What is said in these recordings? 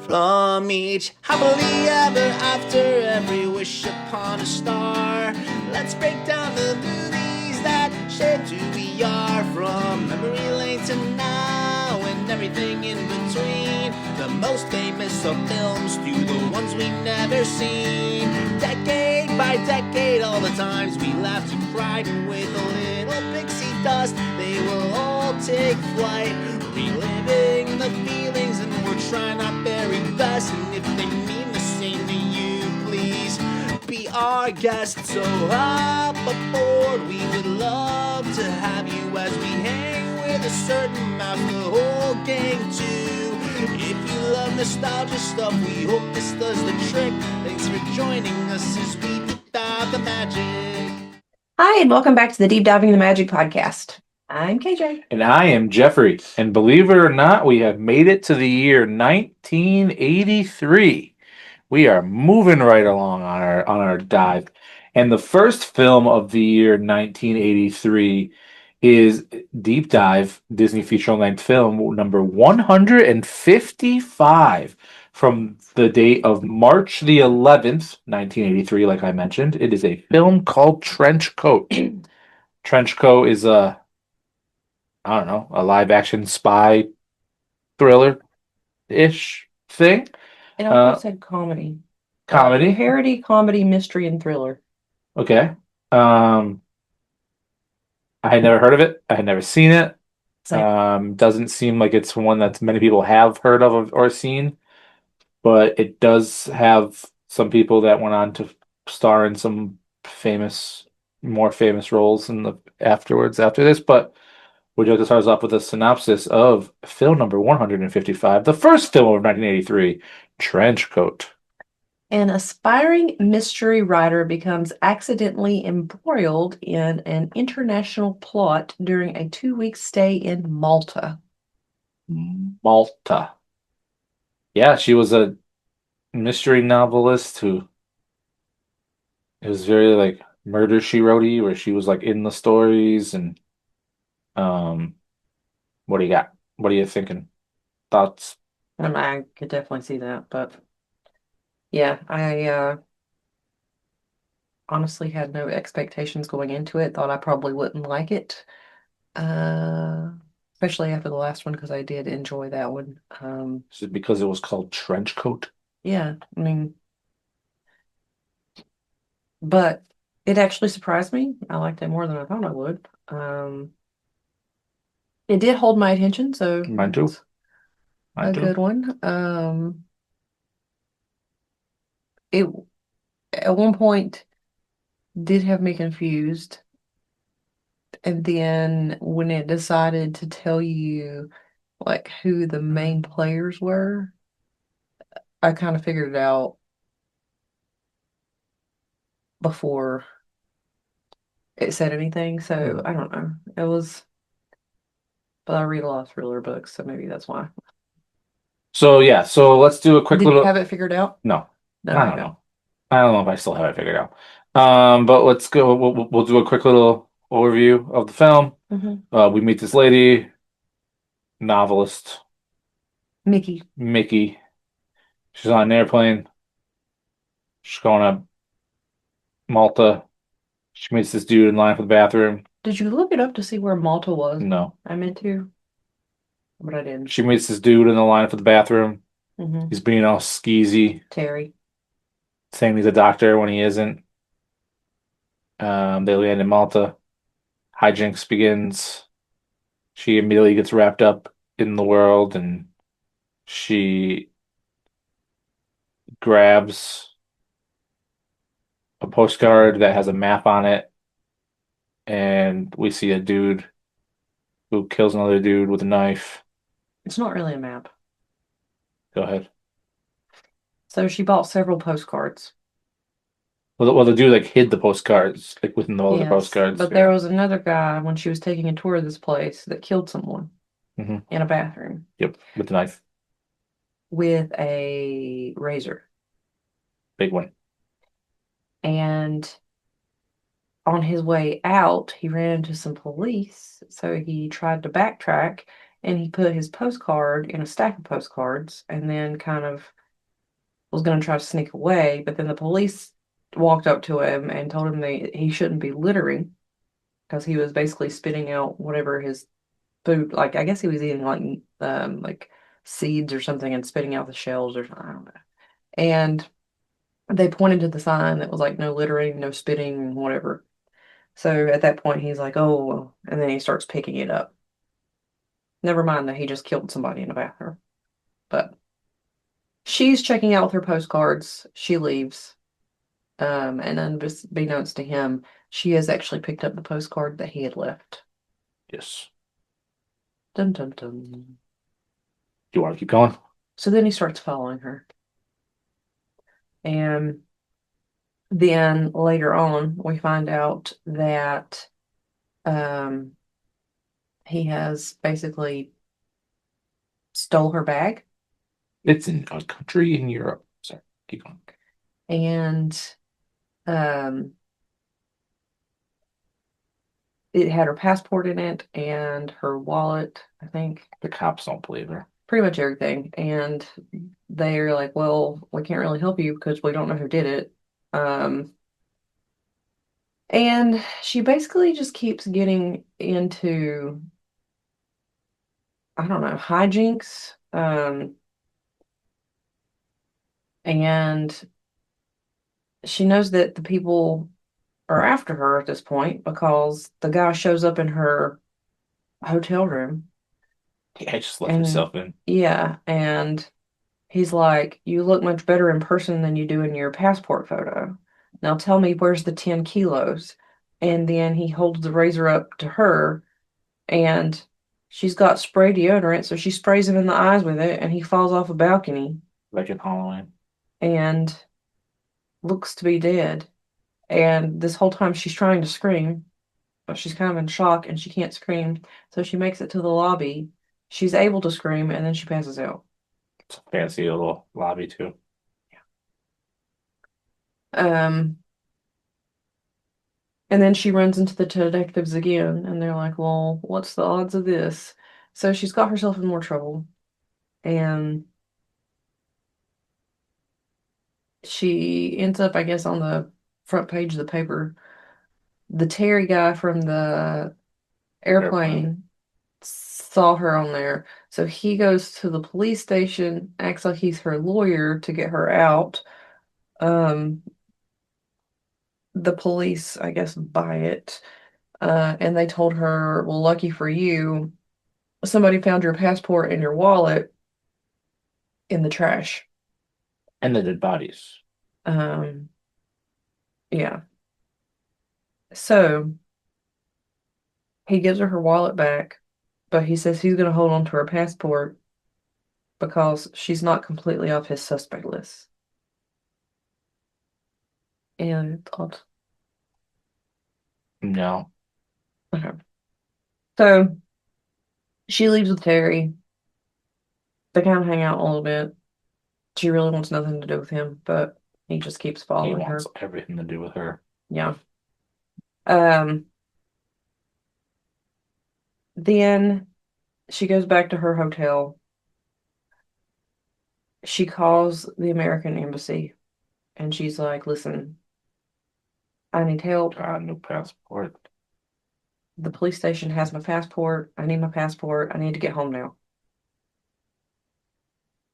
From each happily ever after, every wish upon a star. Let's break down the movies that shaped who we are. From memory lane to now and everything in between. The most famous of films to the ones we've never seen. Decade by decade, all the times we laughed and cried, and with a little pixie dust, they will all take flight. Reliving the feelings, and we're trying our very best. And if they mean the same to you, please be our guest. So hop aboard, we would love to have you as we hang with a certain mouth, the whole gang too. If you love nostalgia stuff, we hope this does the trick. Thanks for joining us as we deep dive the magic. Hi, and welcome back to the Deep Diving the Magic podcast. I'm KJ. And I am Jeffrey. And believe it or not, we have made it to the year 1983. We are moving right along on our dive. And the first film of the year 1983 is Deep Dive, Disney feature-length film number 155 from the date of March the 11th, 1983, like I mentioned. It is a film called Trenchcoat. Trenchcoat is a live action spy thriller-ish thing. It also said comedy. Comedy. Parody, comedy, mystery, and thriller. Okay. I had never heard of it. I had never seen it. Doesn't seem like it's one that many people have heard of or seen, but it does have some people that went on to star in some more famous roles after this, but would you like to start us off with a synopsis of film number 155, the first film of 1983, Trenchcoat? An aspiring mystery writer becomes accidentally embroiled in an international plot during a 2-week stay in Malta. Malta. Yeah, she was a mystery novelist who it was very like Murder She Wrote-y, where she was like in the stories and what do you got? What are you thinking? Thoughts? I could definitely see that, but yeah, I honestly had no expectations going into it. Thought I probably wouldn't like it, especially after the last one, because I did enjoy that one. Is it because it was called Trenchcoat? Yeah, I mean, but it actually surprised me. I liked it more than I thought I would. It did hold my attention, so Mine too. it's a good one. It at one point did have me confused, and then when it decided to tell you like who the main players were, I kind of figured it out before it said anything. So I don't know. It was, but I read a lot of thriller books, so maybe that's why. So yeah, let's do a quick Did little. you have it figured out? No, No, I don't know. I don't know if I still have it figured out. But let's go. We'll do a quick little overview of the film. We meet this lady, novelist, Mickey. She's on an airplane. She's going to Malta. She meets this dude in line for the bathroom. Did you look it up to see where Malta was? No. I meant to, but I didn't. She meets this dude in the line for the bathroom. Mm-hmm. He's being all skeezy. Terry. Saying he's a doctor when he isn't. They land in Malta. Hijinks begins. She immediately gets wrapped up in the world and she grabs a postcard that has a map on it. And we see a dude who kills another dude with a knife. It's not really a map. Go ahead. So she bought several postcards. Well, the dude like hid the postcards like within all the postcards. But there was another guy when she was taking a tour of this place that killed someone in a bathroom. Yep, with a knife. With a razor. Big one. And on his way out, he ran into some police. So he tried to backtrack and he put his postcard in a stack of postcards and then kind of was going to try to sneak away, but then the police walked up to him and told him that he shouldn't be littering because he was basically spitting out whatever his food, like I guess he was eating like seeds or something and spitting out the shells or something, I don't know. And they pointed to the sign that was like no littering, no spitting, whatever. So at that point he's like, oh, well, and then he starts picking it up. Never mind that he just killed somebody in the bathroom. But she's checking out with her postcards. She leaves. And unbeknownst to him, she has actually picked up the postcard that he had left. Yes. Dun dun dun. Do you want to keep going? So then he starts following her. And then later on, we find out that um, he has basically stole her bag It's in a country in Europe. Sorry, keep going. and um, it had her passport in it and her wallet, I think, The cops don't believe her. pretty much everything. And they're like, well, we can't really help you because we don't know who did it. Um, and she basically just keeps getting into, I don't know, hijinks. And she knows that the people are after her at this point because the guy shows up in her hotel room Yeah, I just let and herself in. yeah, and he's like, you look much better in person than you do in your passport photo. Now tell me, where's the 10 kilos? And then he holds the razor up to her, and she's got spray deodorant, so she sprays him in the eyes with it, and he falls off a balcony Like in Halloween. and looks to be dead. And this whole time she's trying to scream, but she's kind of in shock and she can't scream. So she makes it to the lobby. She's able to scream, and then she passes out. It's a fancy little lobby too. Um, And then she runs into the detectives again, and they're like, well, what's the odds of this? So she's got herself in more trouble, and she ends up, I guess, on the front page of the paper. The Terry guy from the Airplane. airplane saw her on there. So he goes to the police station, acts like he's her lawyer to get her out. Um, the police, I guess, buy it. And they told her, well, lucky for you, somebody found your passport and your wallet in the trash. And the dead bodies. Um, yeah. So he gives her wallet back, but he says he's going to hold on to her passport because she's not completely off his suspect list. And thought, No. okay. So she leaves with Terry. They kind of hang out a little bit. She really wants nothing to do with him, but he just keeps He following wants her. everything to do with her. Yeah. Um, then she goes back to her hotel. She calls the American embassy and she's like, listen, I need help. God, no passport. The police station has my passport. I need my passport. I need to get home now.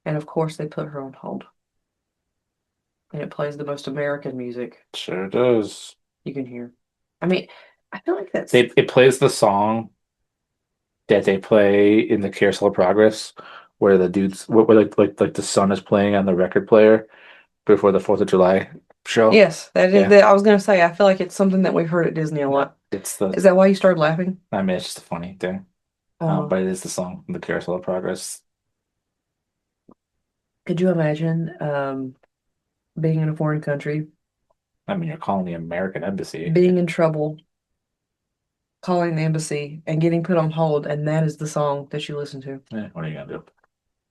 And of course, they put her on hold. And it plays the most American music Sure does. you can hear. I mean, I feel like that's, It plays the song that they play in the Carousel of Progress, where the dudes, where like the sun is playing on the record player before the Fourth of July show. yes, that is, Yeah, that, I was going to say, I feel like it's something that we've heard at Disney a lot. it's the. Is that why you started laughing? I mean, it's just a funny thing, Oh, but it is the song from the Carousel of Progress. could you imagine being in a foreign country, I mean, you're calling the American Embassy. being in trouble, calling the embassy, and getting put on hold, and that is the song that you listen to, What are you gonna do?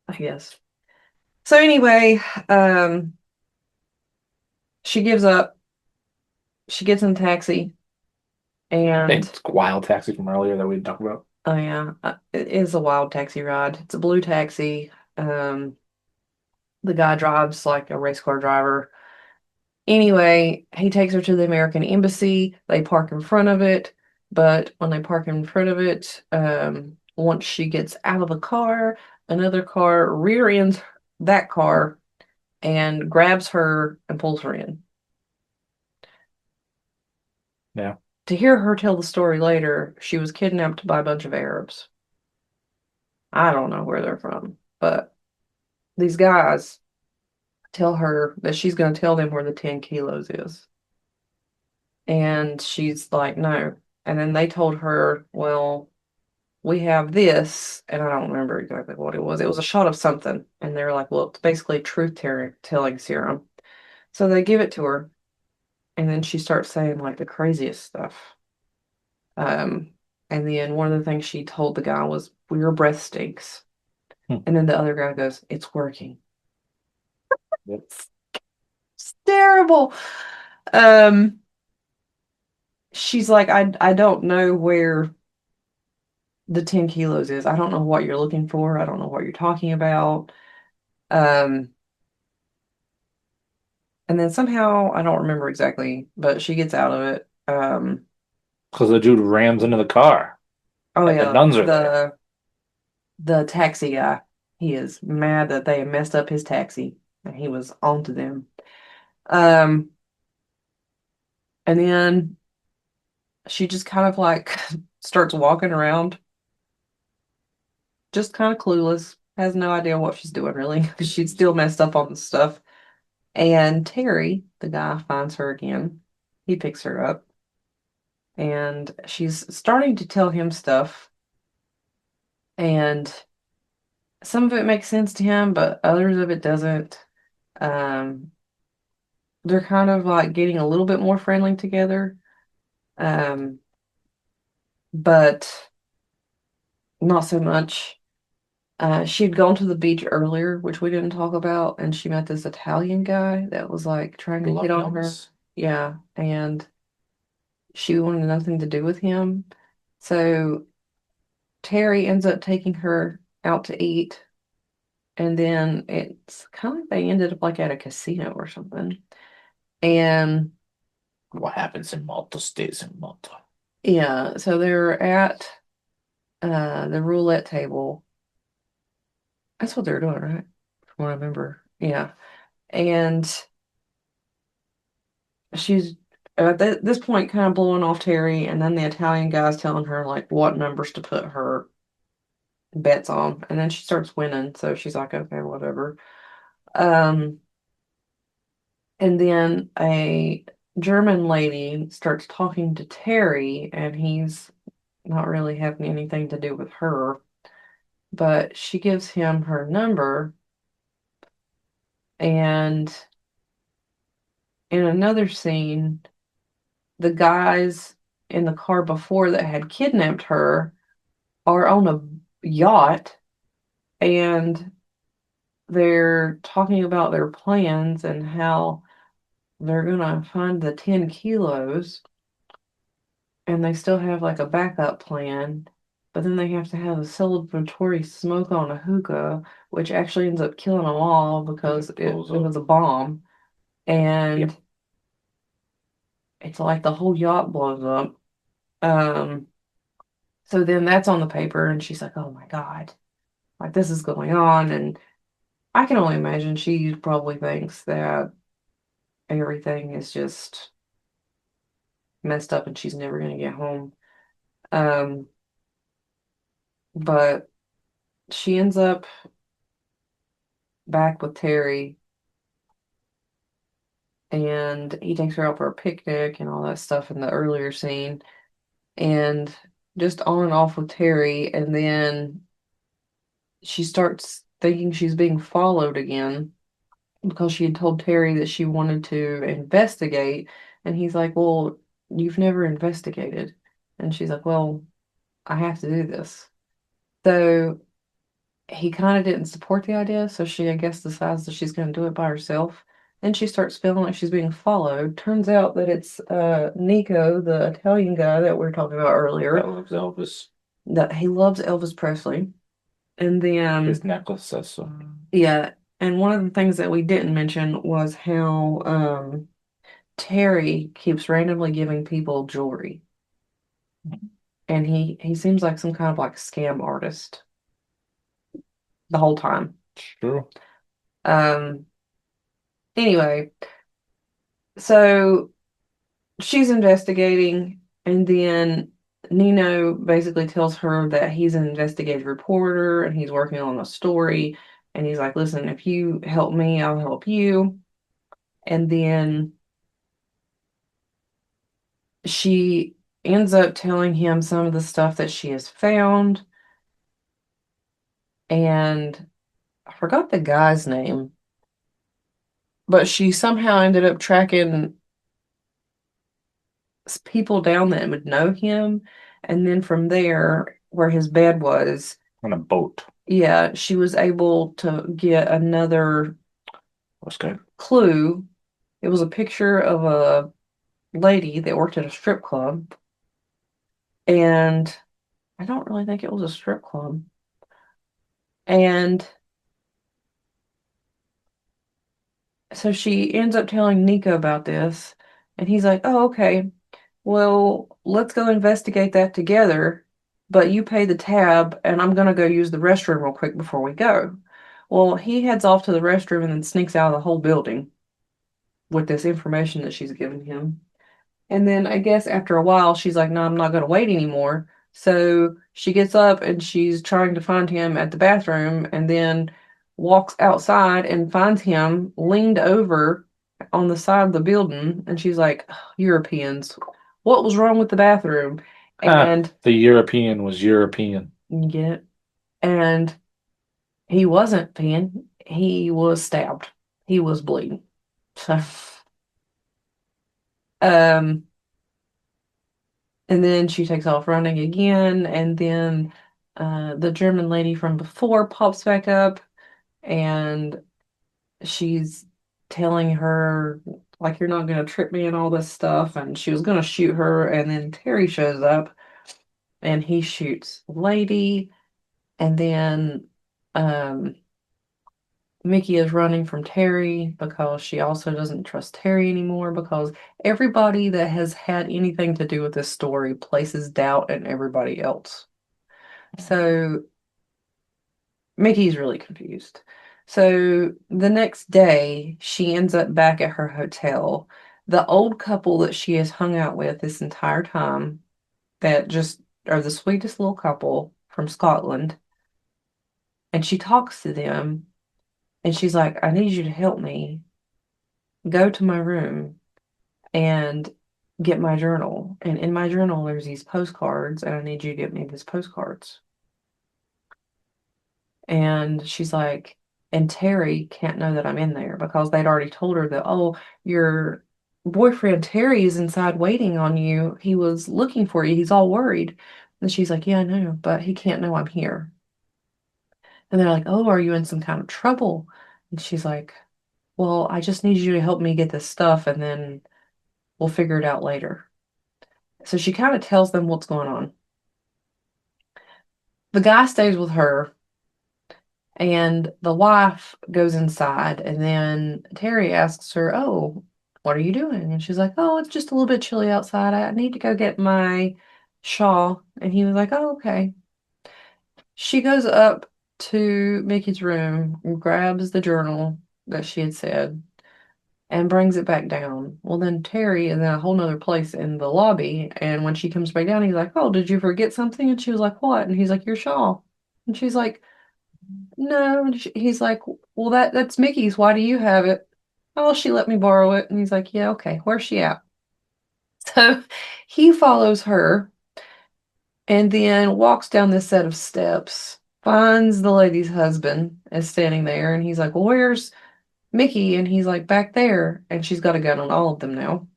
I guess. So anyway, um, she gives up. She gets in a taxi, and It's Wild Taxi from earlier that we talked about. oh yeah, it is a wild taxi ride. It's a blue taxi. Um, The guy drives like a race car driver. Anyway, he takes her to the American Embassy. They park in front of it, but when they park in front of it, once she gets out of the car, another car rear ends that car and grabs her and pulls her in. Yeah. To hear her tell the story later, she was kidnapped by a bunch of Arabs. I don't know where they're from, but these guys tell her that she's going to tell them where the 10 kilos is. And she's like, no. And then they told her, well, we have this, and I don't remember exactly what it was. It was a shot of something. And they were like, well, it's basically truth-telling serum. So they give it to her, and then she starts saying like the craziest stuff. Um, and then one of the things she told the guy was, well, your breath stinks. Hmm. And then the other guy goes, it's working. Yep. It's terrible. Um, she's like, I don't know where the 10 kilos is. I don't know what you're looking for. I don't know what you're talking about. Um, and then somehow, I don't remember exactly, but she gets out of it. Because the dude rams into the car Oh and the yeah, nuns are there. the taxi guy. He is mad that they messed up his taxi and he was onto them. Um, and then she just kind of like starts walking around, just kind of clueless, has no idea what she's doing really, because she's still messed up on the stuff. And Terry, the guy, finds her again. He picks her up, and she's starting to tell him stuff. And some of it makes sense to him, but others of it doesn't. Um, they're kind of like getting a little bit more friendly together, um, but not so much. She'd gone to the beach earlier, which we didn't talk about, and she met this Italian guy that was like trying to hit on her. Yeah, and she wanted nothing to do with him. So Terry ends up taking her out to eat, and then it's kind of like they ended up like at a casino or something. And What happens in Malta stays in Malta. yeah, so they're at the roulette table. That's what they're doing, right? From what I remember. Yeah. And she's at this point kind of blowing off Terry, and then the Italian guy's telling her like what numbers to put her bets on, and then she starts winning, so she's like, okay, whatever. Um, and then a German lady starts talking to Terry, and he's not really having anything to do with her, but she gives him her number, and in another scene, the guys in the car before that had kidnapped her are on a yacht and they're talking about their plans and how they're gonna find the 10 kilos and they still have like a backup plan, but then they have to have a celebratory smoke on a hookah, which actually ends up killing them all because it was a bomb. And Yep. it's like the whole yacht blows up. Um, so then that's on the paper, and she's like, oh my God, like this is going on. And I can only imagine she probably thinks that everything is just messed up and she's never going to get home. Um, but she ends up back with Terry and he takes her out for a picnic and all that stuff in the earlier scene and just on and off with Terry. And then she starts thinking she's being followed again because she had told Terry that she wanted to investigate. And he's like, well, you've never investigated. And she's like, well, I have to do this. So he kind of didn't support the idea. So she, I guess, decides that she's going to do it by herself. Then she starts feeling like she's being followed. Turns out that it's Nico, the Italian guy that we were talking about earlier. That loves Elvis. That he loves Elvis Presley. And then, His necklace says so. yeah. And one of the things that we didn't mention was how Terry keeps randomly giving people jewelry. And he seems like some kind of like scam artist the whole time. True. Um, anyway, so she's investigating, and then Nino basically tells her that he's an investigative reporter and he's working on a story. And he's like, listen, if you help me, I'll help you. And then she ends up telling him some of the stuff that she has found. And I forgot the guy's name, but she somehow ended up tracking people down that would know him. And then from there, where his bed was, On a boat. yeah, she was able to get another That's good. clue. It was a picture of a lady that worked at a strip club. And I don't really think it was a strip club. And so she ends up telling Nico about this. And he's like, oh, okay. Well, let's go investigate that together, but you pay the tab, and I'm gonna go use the restroom real quick before we go. Well, he heads off to the restroom and then sneaks out of the whole building with this information that she's given him. And then I guess after a while, she's like, no, I'm not gonna wait anymore. So she gets up and she's trying to find him at the bathroom and then walks outside and finds him leaned over on the side of the building. And she's like, Europeans, what was wrong with the bathroom? And The European was European. you get it? And he wasn't peeing, he was stabbed. He was bleeding. So, um, and then she takes off running again, and then the German lady from before pops back up, and she's telling her, like, you're not going to trip me and all this stuff. And she was going to shoot her, and then Terry shows up, and he shoots the lady, and then Mickey is running from Terry because she also doesn't trust Terry anymore because everybody that has had anything to do with this story places doubt in everybody else. So Mickey's really confused. So the next day, she ends up back at her hotel. The old couple that she has hung out with this entire time, that just are the sweetest little couple from Scotland, and she talks to them, and she's like, I need you to help me go to my room and get my journal. And in my journal, there's these postcards, and I need you to get me these postcards. And she's like, and Terry can't know that I'm in there because they'd already told her that, oh, your boyfriend Terry is inside waiting on you. He was looking for you. He's all worried. And she's like, yeah, I know, but he can't know I'm here. And they're like, oh, are you in some kind of trouble? And she's like, well, I just need you to help me get this stuff and then we'll figure it out later. So she kind of tells them what's going on. The guy stays with her, and the wife goes inside, and then Terry asks her, oh, what are you doing? And she's like, oh, it's just a little bit chilly outside. I need to go get my shawl. And he was like, oh, okay. She goes up to Mickey's room and grabs the journal that she had said and brings it back down. Well, then Terry is in a whole nother place in the lobby. And when she comes back down, he's like, oh, did you forget something? And she was like, what? And he's like, your shawl. And she's like, no. And he's like, well, that's Mickey's. Why do you have it? Oh, she let me borrow it. And he's like, yeah, okay. Where's she at? So he follows her and then walks down this set of steps, finds the lady's husband is standing there. And he's like, well, where's Mickey? And he's like, back there. And she's got a gun on all of them now.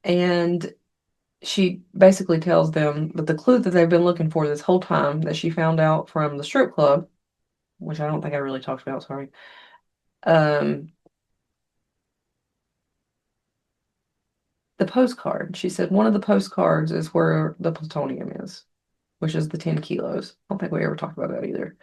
And she basically tells them that the clue that they've been looking for this whole time that she found out from the strip club, which I don't think I really talked about, sorry. Um, the postcard. She said one of the postcards is where the plutonium is, which is the 10 kilos. I don't think we ever talked about that either.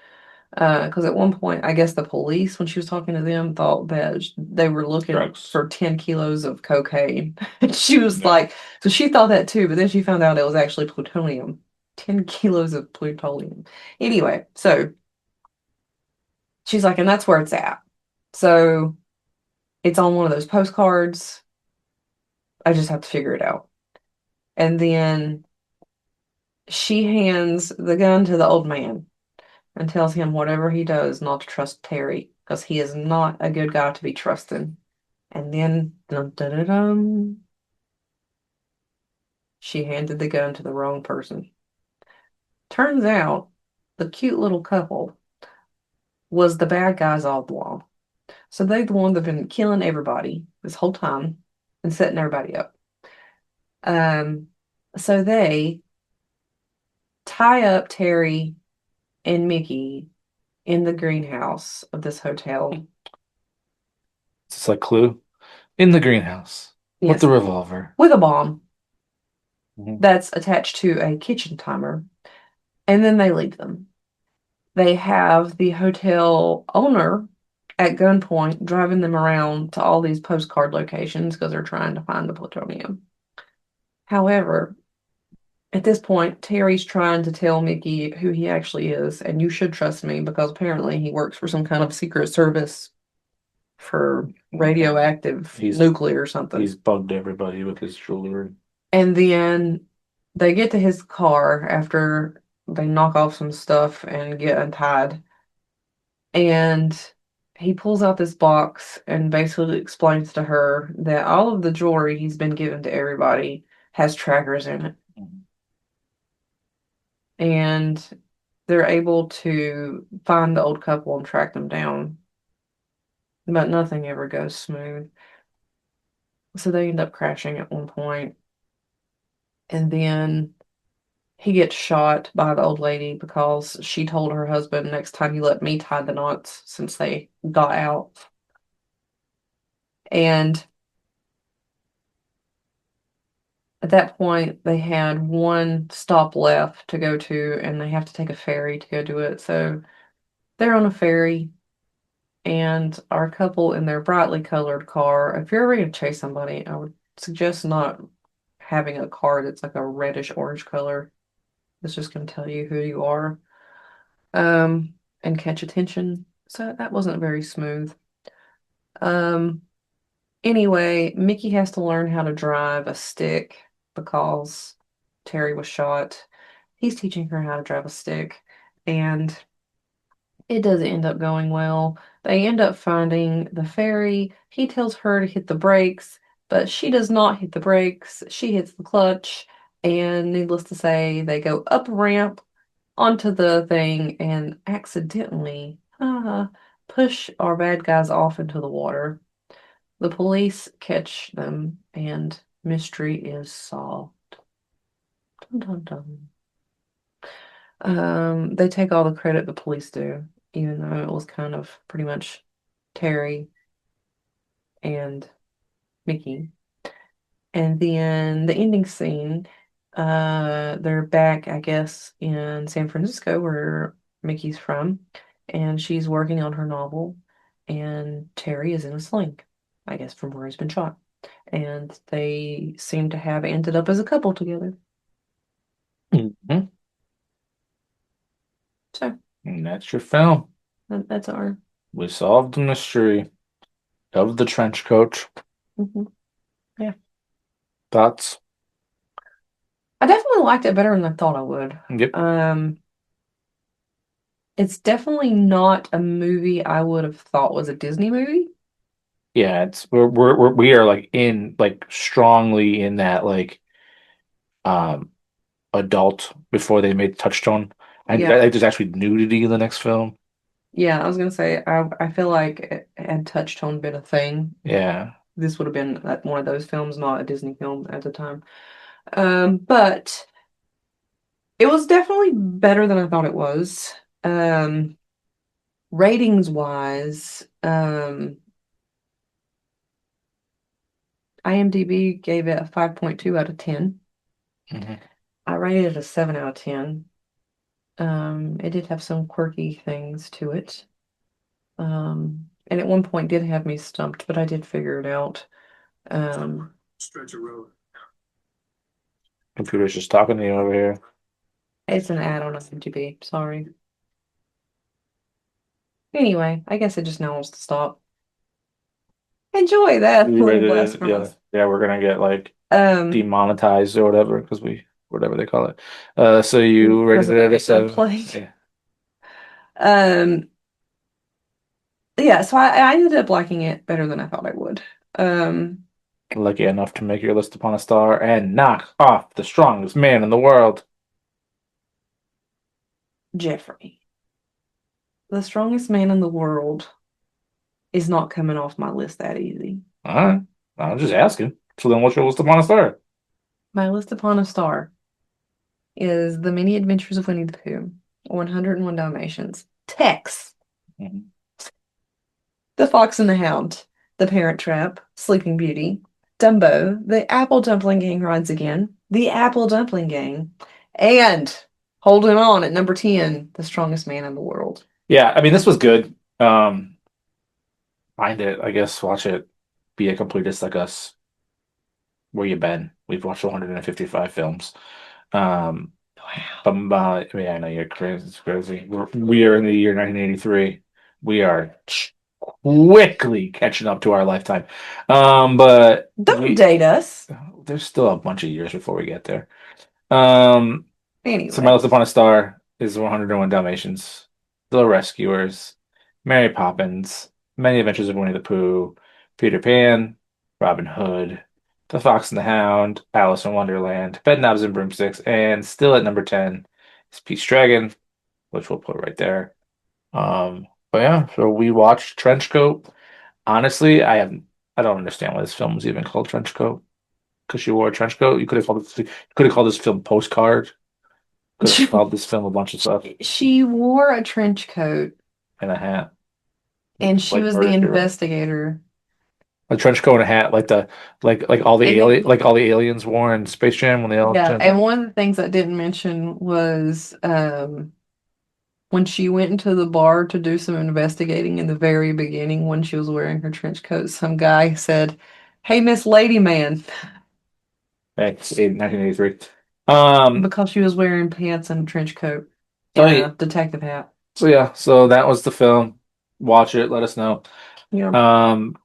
Because at one point, I guess the police, when she was talking to them, thought that they were looking Drugs. for 10 kilos of cocaine. And she was Yeah. like, so she thought that too, but then she found out it was actually plutonium. 10 kilos of plutonium. Anyway, so she's like, and that's where it's at. So it's on one of those postcards. I just have to figure it out. And then she hands the gun to the old man and tells him whatever he does not to trust Terry because he is not a good guy to be trusted. And then, dun, dun, dun, dun, she handed the gun to the wrong person. Turns out the cute little couple was the bad guys all along. So they the ones that have been killing everybody this whole time and setting everybody up. Um, so they tie up Terry and Mickey in the greenhouse of this hotel. It's like Clue in the greenhouse with Yes, the revolver. with a bomb Mhm. that's attached to a kitchen timer, and then they leave them. They have the hotel owner at gunpoint driving them around to all these postcard locations because they're trying to find the plutonium. However, at this point, Terry's trying to tell Mickey who he actually is, and you should trust me because apparently he works for some kind of secret service for radioactive He's nuclear or something. he's bugged everybody with his jewelry. And then they get to his car after they knock off some stuff and get untied. And he pulls out this box and basically explains to her that all of the jewelry he's been given to everybody has trackers in it. Mhm. And they're able to find the old couple and track them down. But nothing ever goes smooth. So they end up crashing at one point. And then he gets shot by the old lady because she told her husband, next time you let me tie the knots since they got out. And at that point, they had one stop left to go to, and they have to take a ferry to go do it. So they're on a ferry, and our couple in their brightly colored car. If you're ever going to chase somebody, I would suggest not having a car that's like a reddish orange color. It's just going to tell you who you are, and catch attention. So that wasn't very smooth. Um, Anyway, Mickey has to learn how to drive a stick because Terry was shot. He's teaching her how to drive a stick, and it doesn't end up going well. They end up finding the ferry. He tells her to hit the brakes, but she does not hit the brakes. She hits the clutch, and needless to say, they go up a ramp onto the thing and accidentally push our bad guys off into the water. The police catch them, and mystery is solved. Dun, dun, dun. They take all the credit the police do, even though it was kind of pretty much Terry and Mickey. And then the ending scene, they're back, I guess, in San Francisco, where Mickey's from, and she's working on her novel, and Terry is in a sling, I guess, from where he's been shot. And they seem to have ended up as a couple together. Mhm. So And that's your film. that's our. We solved the mystery of the trench coat. Mhm. Yeah. Thoughts? I definitely liked it better than I thought I would. Yep. It's definitely not a movie I would have thought was a Disney movie. Yeah, it's we are like in like strongly in that like um adult before they made Touchstone. Yeah. There's actually nudity in the next film. Yeah, I was gonna say I feel like had Touchstone been a thing, Yeah. this would have been like one of those films, not a Disney film at the time. But it was definitely better than I thought it was. Um, Ratings wise, IMDb gave it a 5.2 out of 10. Mhm. I rated it a 7 out of 10. It did have some quirky things to it. And at one point did have me stumped, but I did figure it out. Um, Computer's just talking to you over here. it's an ad on IMDb. Sorry. Anyway, I guess it just now wants to stop. Enjoy that You little rated blast it? from Yeah. us. Yeah, we're gonna get like Um, demonetized or whatever because we whatever they call it. So you because rated of it at a the ad 7. playing. Yeah. Um, yeah, so I ended up liking it better than I thought I would. Um, Lucky enough to make your list upon a star and knock off the strongest man in the world. Jeffrey, the strongest man in the world, is not coming off my list that easy. All right. I'm just asking. So then what's your list upon a star? My list upon a star is The Many Adventures of Winnie the Pooh, 101 Dalmatians, Tex, Mhm. The Fox and the Hound, The Parent Trap, Sleeping Beauty, Dumbo, The Apple Dumpling Gang Rides Again, The Apple Dumpling Gang, and holding on at number 10, The Strongest Man in the World. Yeah, I mean this was good. Find it, I guess, watch it. Be a completist like us. Where you been? We've watched 155 films. Um, Wow. I mean, I know you're crazy. It's crazy. We are in the year 1983. We are quickly catching up to our lifetime. But Don't date us. there's still a bunch of years before we get there. Um, so My Anyway. List Upon a Star is 101 Dalmatians, The Rescuers, Mary Poppins, Many Adventures of Winnie the Pooh, Peter Pan, Robin Hood, The Fox and the Hound, Alice in Wonderland, Bedknobs and Broomsticks, and still at number 10 is Pete's Dragon, which we'll put right there. But yeah, so we watched Trenchcoat. Honestly, I don't understand why this film was even called Trenchcoat. Because she wore a trench coat. You could have called this film Postcard. Could have called this film a bunch of stuff She wore a trench coat and a hat. and she Like was the Murder She Wrote. investigator. A trench coat and a hat, like all the And alien then, like all the aliens wore in Space Jam when they all yeah, turned. and one of the things I didn't mention was when she went into the bar to do some investigating in the very beginning when she was wearing her trench coat, some guy said, "Hey, Miss Lady Man," It's in 1983. Um, because she was wearing pants and a trench coat so, and a detective hat. yeah, so that was the film. Watch it, let us know. Yeah. Um,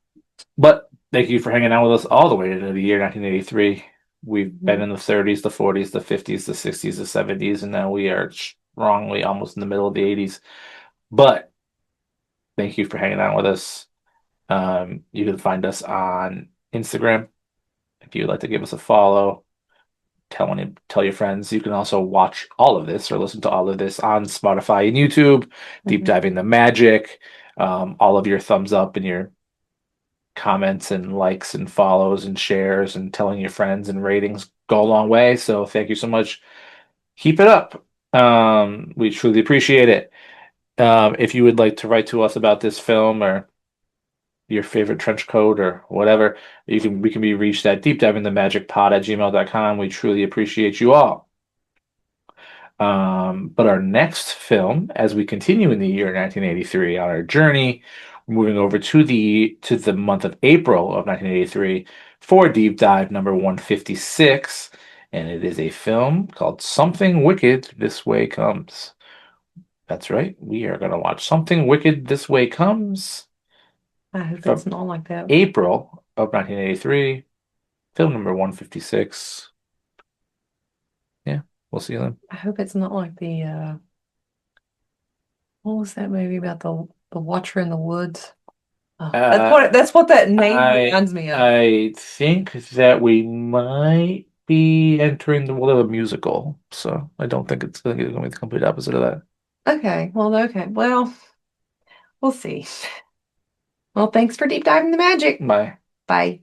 but thank you for hanging out with us all the way into the year 1983. We've been in the 30s, the 40s, the 50s, the 60s, the 70s, and now we are strongly almost in the middle of the 80s. But thank you for hanging out with us. You can find us on Instagram if you'd like to give us a follow. Tell your friends. You can also watch all of this or listen to all of this on Spotify and YouTube. Deep Mhm. diving the magic. All of your thumbs up and your comments and likes and follows and shares and telling your friends and ratings go a long way. So thank you so much. Keep it up. We truly appreciate it. If you would like to write to us about this film or your favorite trench coat or whatever, we can be reached at deepdivingthemagicpod@gmail.com. We truly appreciate you all. But our next film, as we continue in the year 1983 on our journey, we're moving over to the month of April of 1983 for deep dive number 156, and it is a film called Something Wicked This Way Comes. That's right, we are going to watch Something Wicked This Way Comes I hope from it's not like that. April of 1983, film number 156. Yeah, we'll see you then. I hope it's not like the what was that movie about the Watcher in the Woods? Oh, Uh, that's what that name reminds me of. I think that we might be entering the world of a musical, so I think it's going to be the complete opposite of that. Okay, well, okay. Well, we'll see. Well, thanks for deep diving the magic. Bye. Bye.